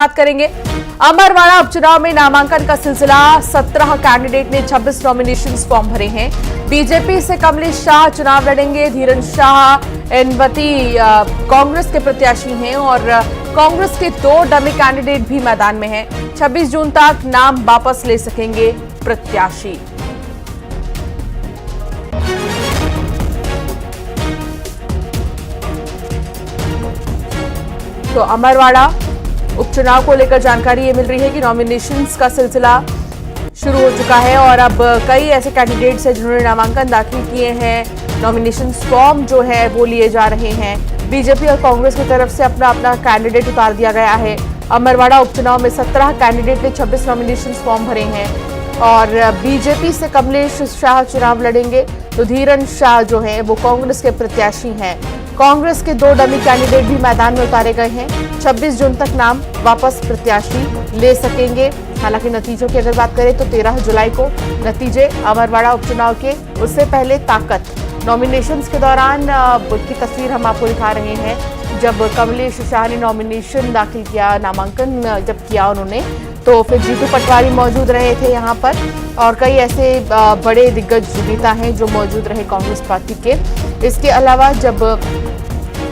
बात करेंगे। अमरवाड़ा उपचुनाव में नामांकन का सिलसिला 17 कैंडिडेट ने 26 नॉमिनेशन फॉर्म भरे हैं। बीजेपी से कमलेश शाह चुनाव लड़ेंगे। धीरन शाह एनवती कांग्रेस के प्रत्याशी हैं और कांग्रेस के 2 डमी कैंडिडेट भी मैदान में हैं। 26 जून तक नाम वापस ले सकेंगे प्रत्याशी। तो अमरवाड़ा उपचुनाव को लेकर जानकारी ये मिल रही है कि नॉमिनेशंस का सिलसिला शुरू हो चुका है और अब कई ऐसे कैंडिडेट्स हैं जिन्होंने नामांकन दाखिल किए हैं। नॉमिनेशन फॉर्म जो है वो लिए जा रहे हैं। बीजेपी और कांग्रेस की तरफ से अपना अपना कैंडिडेट उतार दिया गया है। अमरवाड़ा उपचुनाव में 17 कैंडिडेट ने 26 नॉमिनेशन फॉर्म भरे हैं और बीजेपी से कमलेश शाह चुनाव लड़ेंगे तो धीरन शाह जो है वो कांग्रेस के प्रत्याशी हैं। कांग्रेस के 2 डमी कैंडिडेट भी मैदान में उतारे गए हैं। 26 जून तक नाम वापस प्रत्याशी ले सकेंगे। हालांकि नतीजों की अगर बात करें तो 13 जुलाई को नतीजे अमरवाड़ा उपचुनाव के, उससे पहले ताकत नॉमिनेशंस के दौरान की तस्वीर हम आपको दिखा रहे हैं। जब कमलेश शाह ने नॉमिनेशन दाखिल किया, नामांकन जब किया उन्होंने, तो फिर जीतू पटवारी मौजूद रहे थे यहाँ पर और कई ऐसे बड़े दिग्गज नेता हैं जो मौजूद रहे कांग्रेस पार्टी के। इसके अलावा जब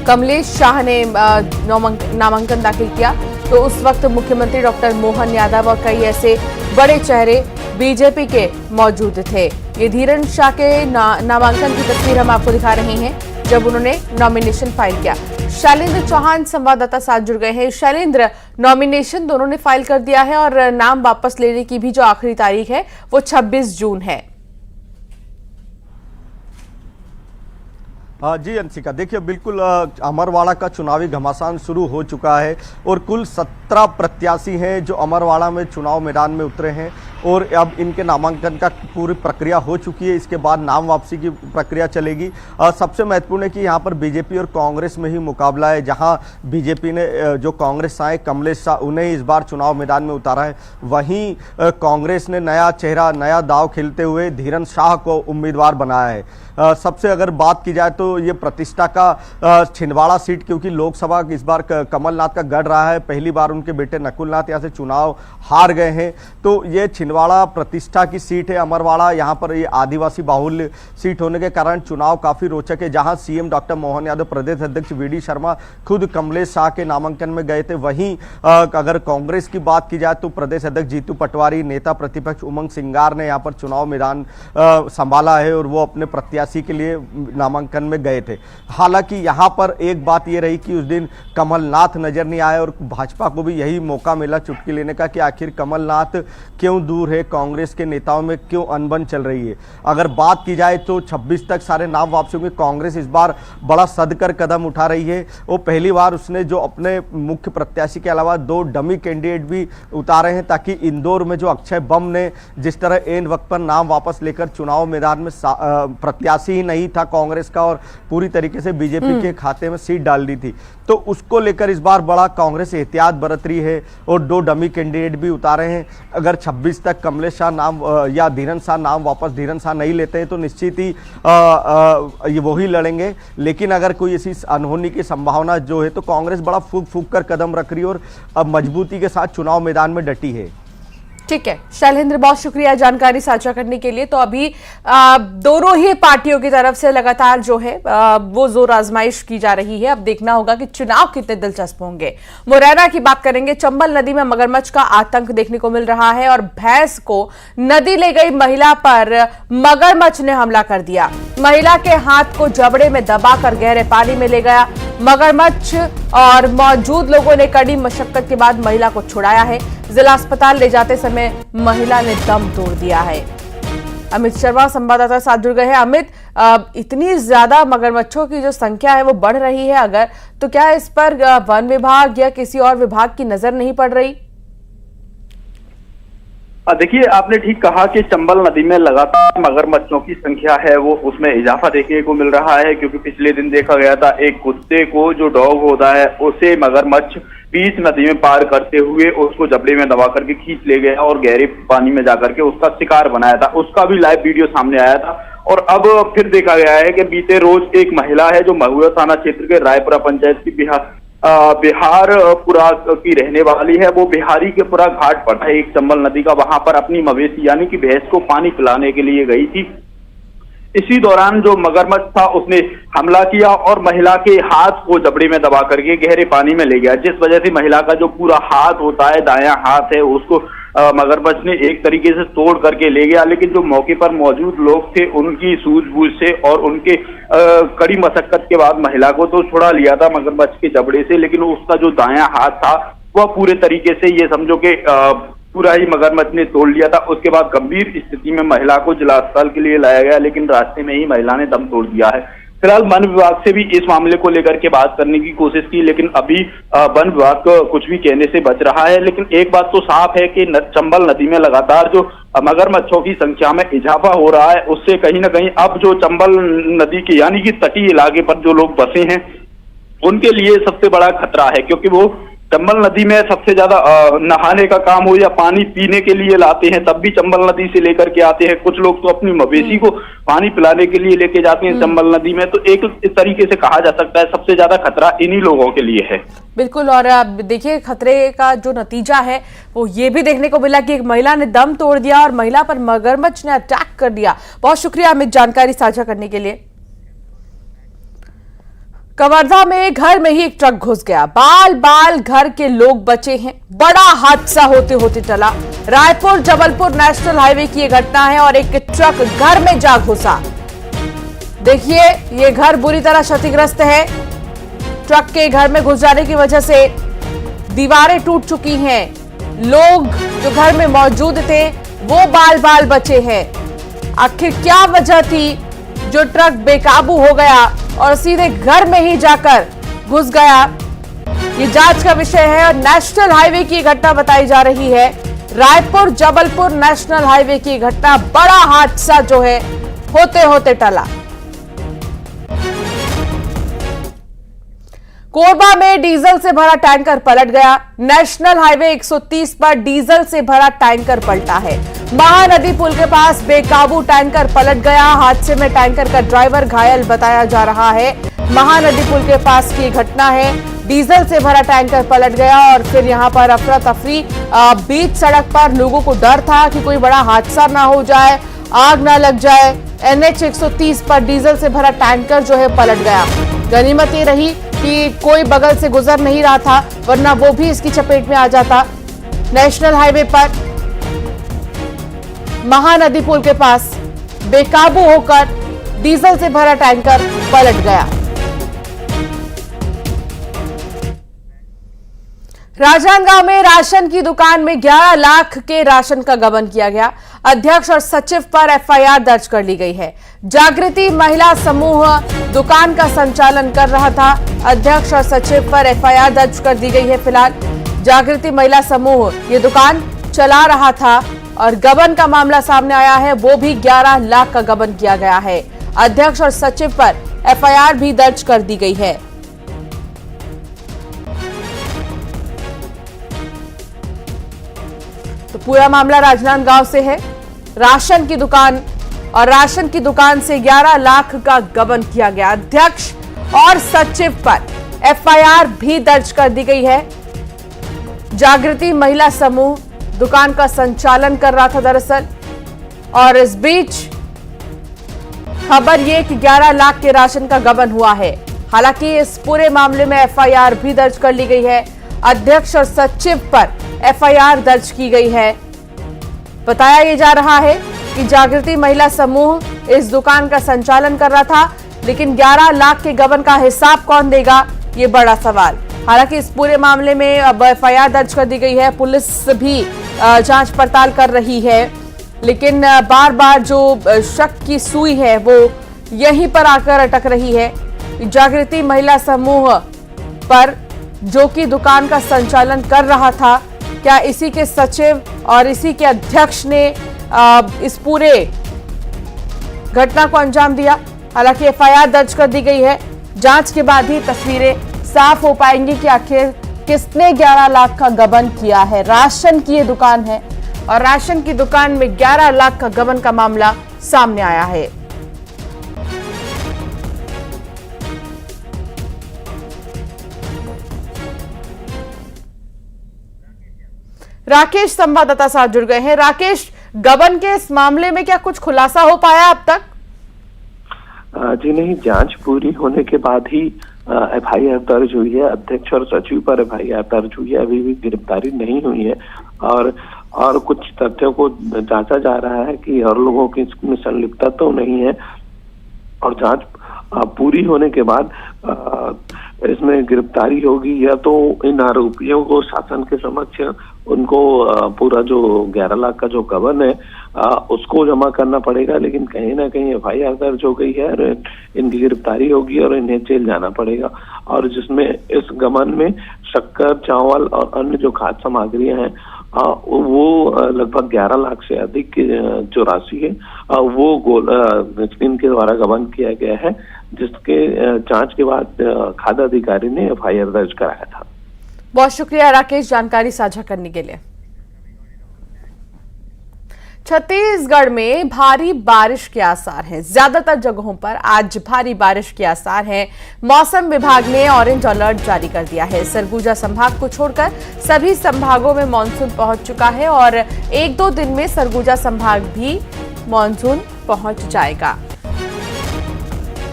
कमलेश शाह ने नामांकन दाखिल किया तो उस वक्त मुख्यमंत्री डॉक्टर मोहन यादव और कई ऐसे बड़े चेहरे बीजेपी के मौजूद थे। ये धीरन शाह के नामांकन की तस्वीर हम आपको दिखा रहे हैं जब उन्होंने नॉमिनेशन फाइल किया। शैलेंद्र चौहान संवाददाता साथ जुड़ गए हैं। शैलेंद्र, नॉमिनेशन दोनों ने फाइल कर दिया है और नाम वापस लेने की भी जो आखिरी तारीख है वो 26 जून है। जी अंशिका, देखिए बिल्कुल अमरवाड़ा का चुनावी घमासान शुरू हो चुका है और कुल 17 प्रत्याशी हैं जो अमरवाड़ा में चुनाव मैदान में उतरे हैं और अब इनके नामांकन का पूरी प्रक्रिया हो चुकी है। इसके बाद नाम वापसी की प्रक्रिया चलेगी। सबसे महत्वपूर्ण है कि यहाँ पर बीजेपी और कांग्रेस में ही मुकाबला है। जहाँ बीजेपी ने जो कांग्रेस आए कमलेश शाह, उन्हें इस बार चुनाव मैदान में उतारा है, वहीं कांग्रेस ने नया चेहरा, नया दाव खेलते हुए धीरन शाह को उम्मीदवार बनाया है। सबसे अगर बात की जाए तो ये प्रतिष्ठा का छिंदवाड़ा सीट, क्योंकि लोकसभा इस बार कमलनाथ का गढ़ रहा है। पहली बार उनके बेटे नकुलनाथ यहाँ से चुनाव हार गए हैं, तो ये छिंदवाड़ा प्रतिष्ठा की सीट है। अमरवाड़ा यहाँ पर ये आदिवासी बाहुल्य सीट होने के कारण चुनाव काफी रोचक है। जहाँ सीएम डॉक्टर मोहन यादव, प्रदेश अध्यक्ष वीडी शर्मा खुद कमलेश शाह के नामांकन में गए थे। वहीं अगर कांग्रेस की बात की जाए तो प्रदेश अध्यक्ष जीतू पटवारी, नेता प्रतिपक्ष उमंग सिंगार ने यहाँ पर चुनाव मैदान संभाला है और वो अपने प्रत्याशी के लिए नामांकन में गए थे। हालांकि यहां पर एक बात यह रही कि उस दिन कमलनाथ नजर नहीं आए और भाजपा को भी यही मौका मिला चुटकी लेने का कि आखिर कमलनाथ क्यों दूर है, कांग्रेस के नेताओं में क्यों अनबन चल रही है। अगर बात की जाए तो 26 तक सारे नाम वापसी होंगे। कांग्रेस इस बार बड़ा सदकर कदम उठा रही है। वो पहली बार उसने जो अपने मुख्य प्रत्याशी के अलावा 2 डमी कैंडिडेट भी उतारे हैं, ताकि इंदौर में जो अक्षय बम ने जिस तरह एन वक्त पर नाम वापस लेकर चुनाव मैदान में प्रत्याशी ही नहीं था कांग्रेस का और पूरी तरीके से बीजेपी के खाते में सीट डाल दी थी, तो उसको लेकर इस बार बड़ा कांग्रेस एहतियात बरत रही है और 2 डमी कैंडिडेट भी उतारे हैं। अगर 26 तक कमलेश शाह नाम या धीरन शाह नाम वापस धीरन शाह नहीं लेते हैं तो निश्चित ही ये वही लड़ेंगे। लेकिन अगर कोई ऐसी अनहोनी की संभावना जो है तो कांग्रेस बड़ा फूक फूक कर कदम रख रही है और अब मजबूती के साथ चुनाव मैदान में डटी है। ठीक है शैलेंद्र, बहुत शुक्रिया जानकारी साझा करने के लिए। तो अभी दोनों ही पार्टियों की तरफ से लगातार जो है वो जोर आजमाइश की जा रही है। अब देखना होगा कि चुनाव कितने दिलचस्प होंगे। मुरैना की बात करेंगे। चंबल नदी में मगरमच्छ का आतंक देखने को मिल रहा है और भैंस को नदी ले गई महिला पर मगरमच्छ ने हमला कर दिया। महिला के हाथ को जबड़े में दबाकर गहरे पानी में ले गया मगरमच्छ और मौजूद लोगों ने कड़ी मशक्कत के बाद महिला को छुड़ाया है। जिला अस्पताल ले जाते समय महिला ने दम तोड़ दिया है। अमित शर्मा संवाददाता साथ जुड़ गए हैं। अमित, इतनी ज्यादा मगरमच्छों की जो संख्या है वो बढ़ रही है अगर, तो क्या इस पर वन विभाग या किसी और विभाग की नजर नहीं पड़ रही? देखिए, आपने ठीक कहा कि चंबल नदी में लगातार मगरमच्छों की संख्या है वो उसमें इजाफा देखने को मिल रहा है, क्योंकि पिछले दिन देखा गया था एक कुत्ते को, जो डॉग होता है, उसे मगरमच्छ बीच नदी में पार करते हुए उसको जबड़े में दबा करके खींच ले गया और गहरे पानी में जाकर के उसका शिकार बनाया था। उसका भी लाइव वीडियो सामने आया था। और अब फिर देखा गया है कि बीते रोज एक महिला है जो महुआ थाना क्षेत्र के रायपुरा पंचायत की बिहार पुरा की रहने वाली है। वो बिहारी के पुरा घाट पड़ता है एक चंबल नदी का, वहां पर अपनी मवेशी यानी कि भैंस को पानी पिलाने के लिए गई थी। इसी दौरान जो मगरमच्छ था उसने हमला किया और महिला के हाथ को जबड़े में दबा करके गहरे पानी में ले गया, जिस वजह से महिला का जो पूरा हाथ होता है, दायां हाथ है, उसको मगरमच्छ ने एक तरीके से तोड़ करके ले गया। लेकिन जो मौके पर मौजूद लोग थे उनकी सूझबूझ से और उनके कड़ी मशक्कत के बाद महिला को तो छुड़ा लिया था मगरमच्छ के जबड़े से, लेकिन उसका जो दायां हाथ था वह पूरे तरीके से ये समझो कि पूरा ही मगरमच्छ ने तोड़ लिया था। उसके बाद गंभीर स्थिति में महिला को जिला अस्पताल के लिए लाया गया, लेकिन रास्ते में ही महिला ने दम तोड़ दिया है। फिलहाल वन विभाग से भी इस मामले को लेकर के बात करने की कोशिश की, लेकिन अभी वन विभाग को कुछ भी कहने से बच रहा है। लेकिन एक बात तो साफ है कि चंबल नदी में लगातार जो मगरमच्छों की संख्या में इजाफा हो रहा है, उससे कहीं ना कहीं अब जो चंबल नदी के यानी कि तटीय इलाके पर जो लोग बसे हैं उनके लिए सबसे बड़ा खतरा है, क्योंकि वो चंबल नदी में सबसे ज्यादा नहाने का काम हो या पानी पीने के लिए लाते हैं, तब भी चंबल नदी से लेकर के आते हैं। कुछ लोग तो अपनी मवेशी को पानी पिलाने के लिए लेके जाते हैं चंबल नदी में। तो एक तरीके से कहा जा सकता है सबसे ज्यादा खतरा इन्हीं लोगों के लिए है। बिल्कुल। और देखिए खतरे का जो नतीजा है वो ये भी देखने को मिला कि एक महिला ने दम तोड़ दिया और महिला पर मगरमच्छ ने अटैक कर दिया। बहुत शुक्रिया अमित जानकारी साझा करने के लिए। कवर्धा में घर में ही एक ट्रक घुस गया, बाल बाल घर के लोग बचे हैं। बड़ा हादसा होते होते टला। रायपुर जबलपुर नेशनल हाईवे की यह घटना है और एक ट्रक घर में जा घुसा। देखिए ये घर बुरी तरह क्षतिग्रस्त है। ट्रक के घर में घुस जाने की वजह से दीवारें टूट चुकी हैं। लोग जो घर में मौजूद थे वो बाल बाल बचे हैं। आखिर क्या वजह थी जो ट्रक बेकाबू हो गया और सीधे घर में ही जाकर घुस गया, ये जांच का विषय है। और नेशनल हाईवे की घटना बताई जा रही है। रायपुर जबलपुर नेशनल हाईवे की घटना, बड़ा हादसा जो है होते होते टला। कोरबा में डीजल से भरा टैंकर पलट गया। नेशनल हाईवे 130 पर डीजल से भरा टैंकर पलटा है। महानदी पुल के पास बेकाबू टैंकर पलट गया। हादसे में टैंकर का ड्राइवर घायल बताया जा रहा है। महानदी पुल के पास की घटना है। डीजल से भरा टैंकर पलट गया और फिर यहां पर अफरा तफरी बीच सड़क पर। लोगों को डर था कि कोई बड़ा हादसा ना हो जाए, आग ना लग जाए। NH 130 पर डीजल से भरा टैंकर जो है पलट गया। गनीमत ये रही कि कोई बगल से गुजर नहीं रहा था, वरना वो भी इसकी चपेट में आ जाता। नेशनल हाईवे पर महानदी पुल के पास बेकाबू होकर डीजल से भरा टैंकर पलट गया। राजनांदगांव में राशन की दुकान में 11 लाख के राशन का गबन किया गया। अध्यक्ष और सचिव पर FIR दर्ज कर ली गई है। जागृति महिला समूह दुकान का संचालन कर रहा था। अध्यक्ष और सचिव पर FIR दर्ज कर दी गई है। फिलहाल जागृति महिला समूह ये दुकान चला रहा था और गबन का मामला सामने आया है। वो भी 11 लाख का गबन किया गया है। अध्यक्ष और सचिव पर FIR भी दर्ज कर दी गई है। तो पूरा मामला राजनांदगांव से है। राशन की दुकान और राशन की दुकान से 11 लाख का गबन किया गया। अध्यक्ष और सचिव पर FIR भी दर्ज कर दी गई है। जागृति महिला समूह दुकान का संचालन कर रहा था दरअसल, और इस बीच खबर ये कि 11 लाख के राशन का गबन हुआ है। हालांकि इस पूरे मामले में FIR भी दर्ज कर ली गई है। अध्यक्ष और सचिव पर FIR दर्ज की गई है। बताया ये जा रहा है कि जागृति महिला समूह इस दुकान का संचालन कर रहा था, लेकिन 11 लाख के गबन का हिसाब कौन देगा, ये बड़ा सवाल। हालांकि इस पूरे मामले में अब FIR दर्ज कर दी गई है। पुलिस भी जांच पड़ताल कर रही है, लेकिन बार बार जो शक की सुई है वो यहीं पर आकर अटक रही है। जागृति महिला समूह पर जो कि दुकान का संचालन कर रहा था, क्या इसी के सचिव और इसी के अध्यक्ष ने इस पूरे घटना को अंजाम दिया? हालांकि FIR दर्ज कर दी गई है। जांच के बाद ही तस्वीरें साफ हो पाएंगी कि आखिर किसने 11 लाख का गबन किया है। राशन की ये दुकान है और राशन की दुकान में 11 लाख का गबन का मामला सामने आया है। राकेश संवाददाता साथ जुड़ गए हैं। राकेश, गबन के इस मामले में क्या कुछ खुलासा हो पाया अब तक? जी नहीं, जांच पूरी होने के बाद ही एफआईआर दर्ज हुई है। अध्यक्ष और सचिव पर एफआईआर दर्ज हुई है, अभी भी गिरफ्तारी नहीं हुई है और कुछ तथ्यों को जांचा जा रहा है कि और लोगों की इसमें संलिप्तता तो नहीं है और जांच पूरी होने के बाद इसमें गिरफ्तारी होगी या तो इन आरोपियों को शासन के समक्ष उनको पूरा जो 11 लाख का जो गबन है उसको जमा करना पड़ेगा, लेकिन कहीं ना कहीं एफआईआर दर्ज हो गई है और इनकी गिरफ्तारी होगी और इन्हें जेल जाना पड़ेगा। और जिसमें इस गबन में शक्कर, चावल और अन्य जो खाद्य सामग्रियां हैं वो लगभग 11 लाख से अधिक की जो राशि है वो इनके द्वारा गबन किया गया है, जिसके जांच के बाद खाद्य अधिकारी ने एफआईआर दर्ज कराया था। बहुत शुक्रिया राकेश जानकारी साझा करने के लिए। छत्तीसगढ़ में भारी बारिश के आसार हैं। ज्यादातर जगहों पर आज भारी बारिश के आसार हैं। मौसम विभाग ने ऑरेंज अलर्ट जारी कर दिया है। सरगुजा संभाग को छोड़कर सभी संभागों में मानसून पहुंच चुका है और 1-2 दिन में सरगुजा संभाग भी मानसून पहुंच जाएगा।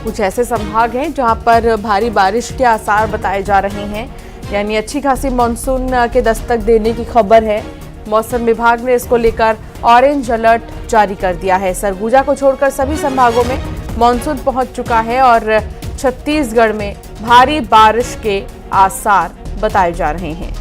कुछ ऐसे संभाग हैं जहां पर भारी बारिश के आसार बताए जा रहे हैं, यानी अच्छी खासी मानसून के दस्तक देने की खबर है। मौसम विभाग ने इसको लेकर ऑरेंज अलर्ट जारी कर दिया है। सरगुजा को छोड़कर सभी संभागों में मानसून पहुंच चुका है और छत्तीसगढ़ में भारी बारिश के आसार बताए जा रहे हैं।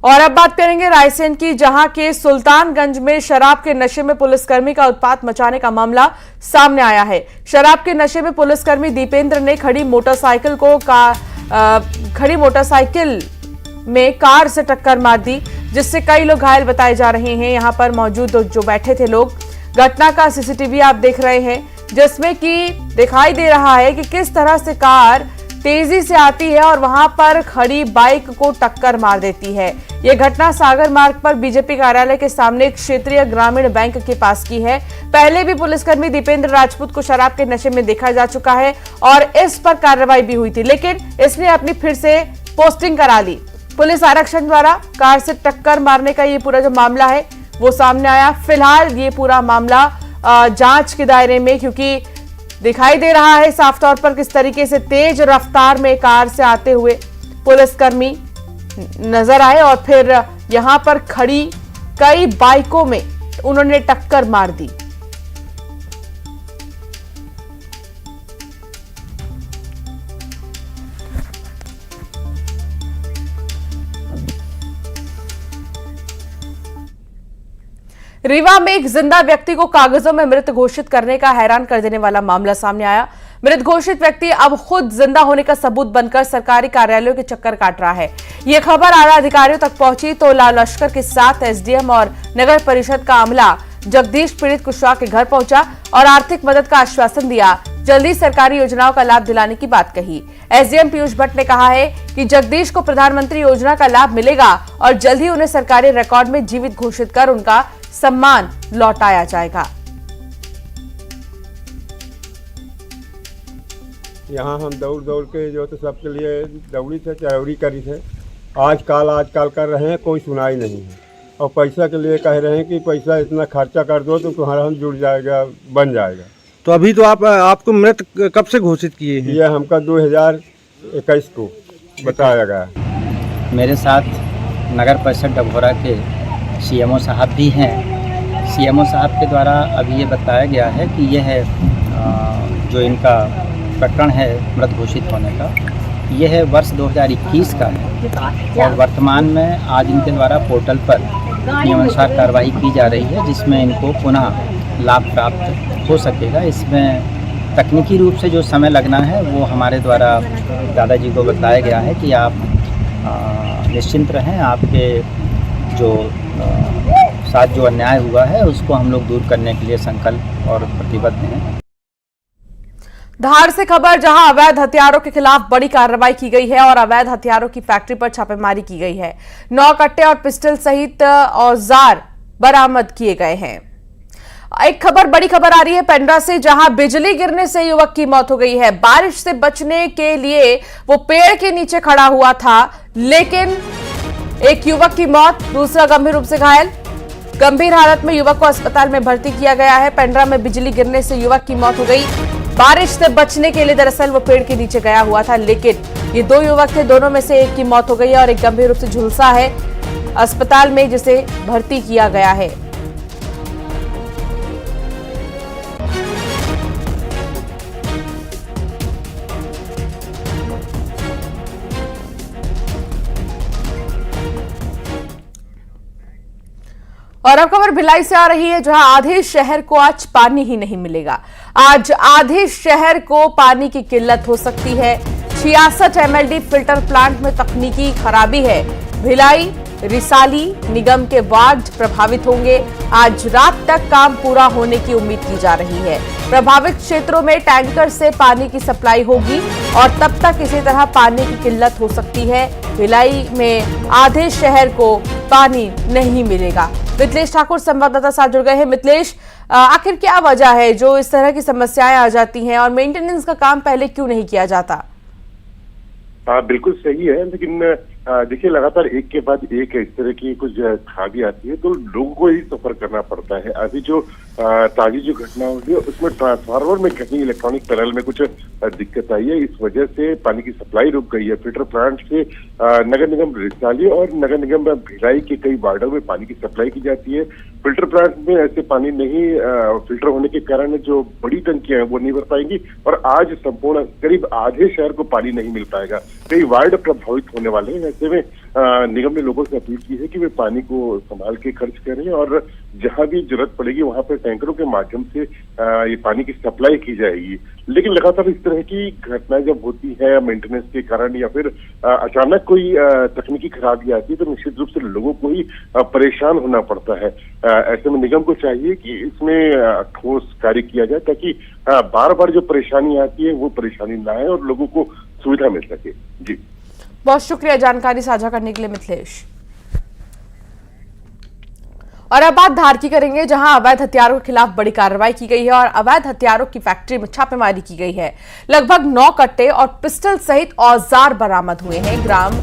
और अब बात करेंगे रायसेन की, जहां के सुल्तानगंज में शराब के नशे में पुलिसकर्मी का उत्पात मचाने का मामला सामने आया है। शराब के नशे में पुलिसकर्मी दीपेंद्र ने खड़ी मोटरसाइकिल में कार से टक्कर मार दी, जिससे कई लोग घायल बताए जा रहे हैं। यहां पर मौजूद जो बैठे थे लोग, घटना का सीसीटीवी आप देख रहे हैं, जिसमें कि दिखाई दे रहा है कि किस तरह से कार तेजी से आती है और वहां पर खड़ी बाइक को टक्कर मार देती है। यह घटना सागर मार्ग पर बीजेपी कार्यालय के सामने क्षेत्रीय ग्रामीण बैंक के पास की है। पहले भी पुलिसकर्मी दीपेंद्र राजपूत को शराब के नशे में देखा जा चुका है और इस पर कार्रवाई भी हुई थी, लेकिन इसने अपनी फिर से पोस्टिंग करा ली। पुलिस आरक्षण द्वारा कार से टक्कर मारने का ये पूरा जो मामला है वो सामने आया। फिलहाल ये पूरा मामला जांच के दायरे में, क्योंकि दिखाई दे रहा है साफ तौर पर किस तरीके से तेज रफ्तार में कार से आते हुए पुलिसकर्मी नजर आए और फिर यहां पर खड़ी कई बाइकों में उन्होंने टक्कर मार दी। रीवा में एक जिंदा व्यक्ति को कागजों में मृत घोषित करने का हैरान कर देने वाला मामला सामने आया। मृत घोषित व्यक्ति अब खुद जिंदा होने का सबूत बनकर सरकारी कार्यालयों के चक्कर काट रहा है। यह खबर आला अधिकारियों तक पहुंची तो लाल लश्कर के साथ एसडीएम और नगर परिषद का अमला जगदीश पीड़ित कुशवाहा के घर पहुंचा और आर्थिक मदद का आश्वासन दिया। जल्दी सरकारी योजनाओं का लाभ दिलाने की बात कही। एसडीएम पीयूष भट्ट ने कहा है कि जगदीश को प्रधानमंत्री योजना का लाभ मिलेगा और जल्द ही उन्हें सरकारी रिकॉर्ड में जीवित घोषित कर उनका सम्मान लौटाया जाएगा। यहाँ हम दौड़ के जो तो सबके लिए दौड़ी थे, चरौरी करी थे। आजकल कर रहे हैं, कोई सुनाई नहीं है और पैसा के लिए कह रहे हैं कि पैसा इतना खर्चा कर दो तो तुम्हारा हम जुड़ जाएगा, बन जाएगा। तो अभी तो आपको मृत कब से घोषित किए हैं? ये हमका 2021 को बताया गया। मेरे साथ नगर परिषद डभौरा के सीएमओ साहब भी हैं। सीएमओ साहब के द्वारा अभी ये बताया गया है कि यह जो इनका प्रकरण है मृत घोषित होने का, यह है वर्ष 2021 का है और वर्तमान में आज इनके द्वारा पोर्टल पर नियमानुसार कार्रवाई की जा रही है, जिसमें इनको पुनः लाभ प्राप्त हो सकेगा। इसमें तकनीकी रूप से जो समय लगना है वो हमारे द्वारा दादाजी को बताया गया है कि आप निश्चिंत रहें, आपके जो साथ जो अन्याय हुआ है उसको हम लोग दूर करने के लिए संकल्प और प्रतिबद्ध हैं। धार से खबर, जहां अवैध हथियारों के खिलाफ बड़ी कार्रवाई की गई है और अवैध हथियारों की फैक्ट्री पर छापेमारी की गई है। 9 कट्टे और पिस्टल सहित औजार बरामद किए गए हैं। एक खबर, बड़ी खबर आ रही है पेंड्रा से, जहां बिजली गिरने से युवक की मौत हो गई है। बारिश से बचने के लिए वो पेड़ के नीचे खड़ा हुआ था, लेकिन एक युवक की मौत, दूसरा गंभीर रूप से घायल। गंभीर हालत में युवक को अस्पताल में भर्ती किया गया है। पेंड्रा में बिजली गिरने से युवक की मौत हो गई। बारिश से बचने के लिए दरअसल वो पेड़ के नीचे गया हुआ था, लेकिन ये दो युवक थे, दोनों में से एक की मौत हो गई है और एक गंभीर रूप से झुलसा है अस्पताल में, जिसे भर्ती किया गया है। और अब खबर भिलाई से आ रही है, जहां आधे शहर को आज पानी ही नहीं मिलेगा। आज आधे शहर को पानी की किल्लत हो सकती है। 66 MLD फिल्टर प्लांट में तकनीकी खराबी है। भिलाई, रिसाली निगम के वार्ड प्रभावित होंगे। आज रात तक काम पूरा होने की उम्मीद की जा रही है। प्रभावित क्षेत्रों में टैंकर से पानी की सप्लाई होगी और तब तक इसी तरह पानी की किल्लत हो सकती है। भिलाई में आधे शहर को पानी नहीं मिलेगा। मिथिलेश ठाकुर संवाददाता साथ जुड़ गए हैं। मिथिलेश, आखिर क्या वजह है जो इस तरह की समस्याएं आ जाती हैं और मेंटेनेंस का काम पहले क्यों नहीं किया जाता? बिल्कुल सही है, लेकिन देखिए लगातार एक के बाद एक इस तरह की कुछ खराबी आती है तो लोगों को ही सफर करना पड़ता है। अभी जो ताजी जो घटना हुई है उसमें ट्रांसफार्मर में कहीं इलेक्ट्रॉनिक पैनल में कुछ दिक्कत आई है, इस वजह से पानी की सप्लाई रुक गई है। फिल्टर प्लांट से नगर निगम रिसाली और नगर निगम भिलाई के कई वार्डों में पानी की सप्लाई की जाती है। फिल्टर प्लांट में ऐसे पानी नहीं फिल्टर होने के कारण जो बड़ी टंकियां हैं वो नहीं भर पाएंगी और आज संपूर्ण करीब आधे शहर को पानी नहीं मिल पाएगा। कई वार्ड प्रभावित होने वाले हैं। ऐसे में निगम ने लोगों से अपील की है कि वे पानी को संभाल के खर्च करें और जहां भी जरूरत पड़ेगी वहां पर टैंकरों के माध्यम से ये पानी की सप्लाई की जाएगी। लेकिन लगातार इस तरह की घटनाएं जब होती है मेंटेनेंस के कारण या फिर अचानक कोई तकनीकी खराबी आती है तो निश्चित रूप से लोगों को ही परेशान होना पड़ता है। ऐसे में निगम को चाहिए कि इसमें ठोस कार्य किया जाए ताकि बार बार जो परेशानी आती है वो परेशानी ना आए और लोगों को सुविधा मिल सके। जी, बहुत शुक्रिया जानकारी साझा करने के लिए मिथिलेश। और अब बात धार की करेंगे, जहां अवैध हथियारों के खिलाफ बड़ी कार्रवाई की गई है और अवैध हथियारों की फैक्ट्री में छापेमारी की गई है। लगभग 9 कट्टे और पिस्टल सहित औजार बरामद हुए हैं। ग्राम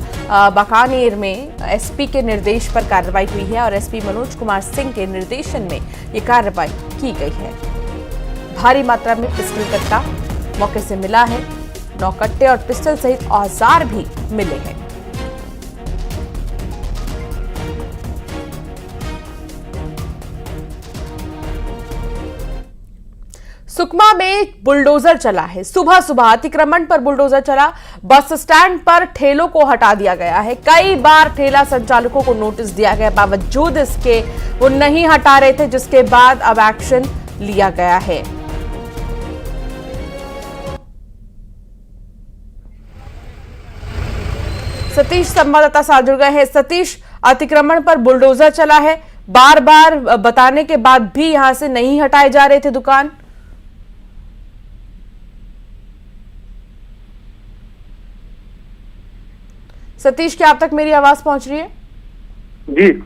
बकानेर में एसपी के निर्देश पर कार्रवाई हुई है और एसपी मनोज कुमार सिंह के निर्देशन में ये कार्रवाई की गई है। भारी मात्रा में पिस्टल कट्टा मौके से मिला है। 9 कट्टे और पिस्टल सहित औजार भी मिले हैं। सुकमा में बुलडोजर चला है। सुबह सुबह अतिक्रमण पर बुलडोजर चला। बस स्टैंड पर ठेलों को हटा दिया गया है। कई बार ठेला संचालकों को नोटिस दिया गया, बावजूद इसके वो नहीं हटा रहे थे, जिसके बाद अब एक्शन लिया गया है। सतीश संवाददाता साथ जुड़ गए हैं। सतीश, अतिक्रमण पर बुलडोजर चला है, बार बार बताने के बाद भी यहां से नहीं हटाए जा रहे थे दुकान। सतीश, क्या आप तक मेरी आवाज पहुंच रही है? जी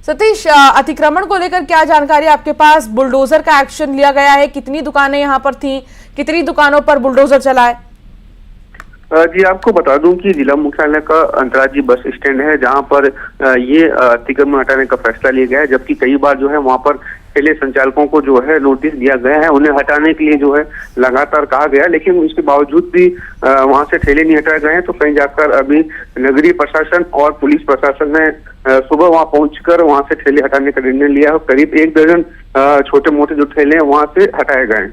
सतीश, अतिक्रमण को लेकर क्या जानकारी आपके पास? बुलडोजर का एक्शन लिया गया है, कितनी दुकानें यहां पर थीं, कितनी दुकानों पर बुलडोजर चला है? जी, आपको बता दूं कि जिला मुख्यालय का अंतर्राज्यीय बस स्टैंड है जहां पर ये अतिक्रमण हटाने का फैसला लिया गया है, जबकि कई बार जो है वहां पर ठेले संचालकों को जो है नोटिस दिया गया है, उन्हें हटाने के लिए जो है लगातार कहा गया, लेकिन उसके बावजूद भी वहां से ठेले नहीं हटाए गए हैं। तो कहीं जाकर अभी नगरीय प्रशासन और पुलिस प्रशासन ने सुबह वहां पहुंचकर वहां से ठेले हटाने का निर्णय लिया है। करीब 1 दर्जन छोटे मोटे जो ठेले हैं वहां से हटाए गए।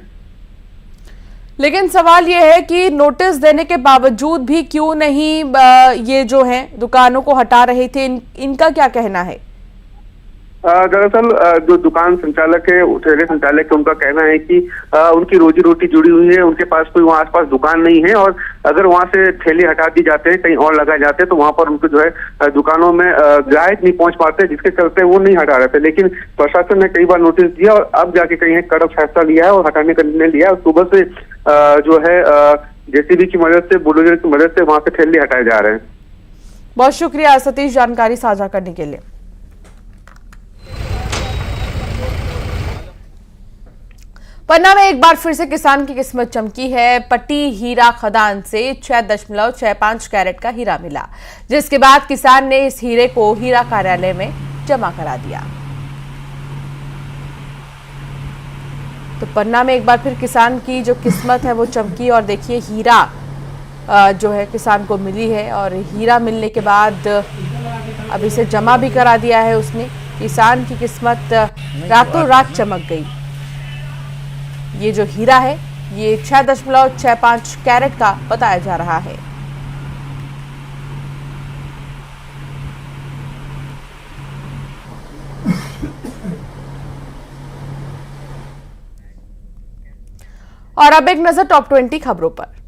लेकिन सवाल यह है कि नोटिस देने के बावजूद भी क्यों नहीं ये जो है दुकानों को हटा रहे थे, इनका क्या कहना है? दरअसल जो दुकान संचालक है, ठेले संचालक है, उनका कहना है कि उनकी रोजी रोटी जुड़ी हुई है, उनके पास कोई वहाँ आसपास दुकान नहीं है और अगर वहाँ से ठेले हटा दी जाते हैं, कहीं और लगाए जाते हैं तो वहाँ पर उनको जो है दुकानों में ग्राहक नहीं पहुँच पाते, जिसके चलते वो नहीं हटा रहे थे। लेकिन प्रशासन ने कई बार नोटिस दिया और अब जाके कहीं कड़क फैसला लिया है और हटाने का निर्णय लिया है। सुबह से जो है जेसीबी की मदद से, बुलडोजर की मदद से वहाँ से ठेले हटाए जा रहे हैं। बहुत शुक्रिया सतीश जानकारी साझा करने के लिए। पन्ना में एक बार फिर से किसान की किस्मत चमकी है। पट्टी हीरा खदान से 6.65 कैरेट का हीरा मिला, जिसके बाद किसान ने इस हीरे को हीरा कार्यालय में जमा करा दिया। तो पन्ना में एक बार फिर किसान की जो किस्मत है वो चमकी और देखिए हीरा जो है किसान को मिली है और हीरा मिलने के बाद अब इसे जमा भी करा दिया है उसने। किसान की किस्मत रातों रात चमक गई। ये जो हीरा है ये 6.65 कैरेट का बताया जा रहा है। और अब एक नजर टॉप 20 खबरों पर।